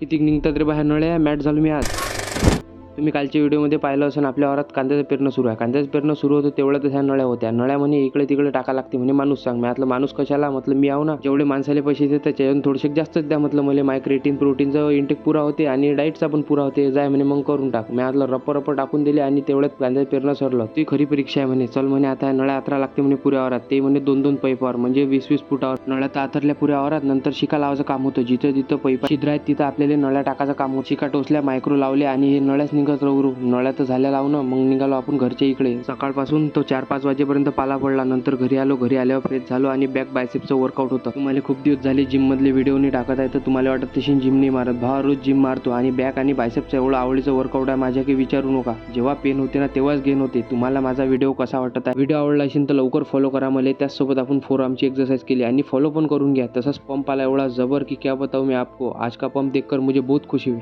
किती निघतात रे बाहेर नळ्या. मॅट झालो मी आज. तुम्ही कालच्या व्हिडिओमध्ये पाहिलं असेल आपल्या वावरात कांद्याचं पेरणं सुरू आहे. कांद्याचं पेरणं सुरू होतं तेवढ्यात ह्या नळ्या होत्या. नळ्या म्हणे इकडे तिकडे टाका लागते म्हणे. माणूस सांग. मी माणूस कशाला. म्हटलं मी आहो ना. जेवढे माणसाले पैसे देतात त्याच्यावरून थोडेसे जास्तच द्या म्हटलं. मला माय क्रिएटिन प्रोटीनचं इंटेक पुरा होते आणि डाईटचा पण पुरा होते. जाय म्हणे मग करून टाक. मी रप्प टाकून दिले आणि तेवढ्यात कांद्याचं पेरणं सरलं. ती खरी परीक्षा आहे म्हणे. चल म्हणे आता नळ्या आतरा लागते म्हणे पुऱ्या वावरात. ते म्हणे 2-2 पैपावर म्हणजे 20-20 फुटावर नळ्या तर आतरल्या पुऱ्या वावरात. नंतर शिका लावायचं काम होतं. जिथं पैपा छिद्र आहेत तिथं आपल्याला नळ्या टाकायचं काम होतं. शिका टोचल्या मायक्रो लावले आणि हे नळ्याच निघत राहू. नळ्या तर झाल्या लावणं. मग निघालो आपण घरच्या इकडे. सकाळपासून तो 4-5 वाजेपर्यंत पाला पडला. नंतर घरी आलो. घरी आल्यावर फ्रेश झालो आणि बॅक बायसेपचं वर्कआउट होतं. तुम्हाला खूप दिवस झाले जिम मधले व्हिडिओ नाही टाकत आहे तर तुम्हाला वाटत तशी जिम नाही मारत. भावा रोज जिम मारतो आणि बॅक आणि बायसेपचं एवढं आवडीचं वर्कआउट आहे माझ्या, काही विचारू नका. जेव्हा पेन होते ना तेव्हाच गेन होते. तुम्हाला माझा व्हिडिओ कसा वाटत आहे. व्हिडिओ आवडला असेल तर लवकर फॉलो करा मला. त्याचसोबत आपण 4 आर्मची एक्सरसाइज केली आणि फॉलो पण करून घ्या. तसंच पंप आला एवढा जबर की क्या बताऊ मैं आपको. आज का पंप देखकर मुझे बहुत खुशी हुई.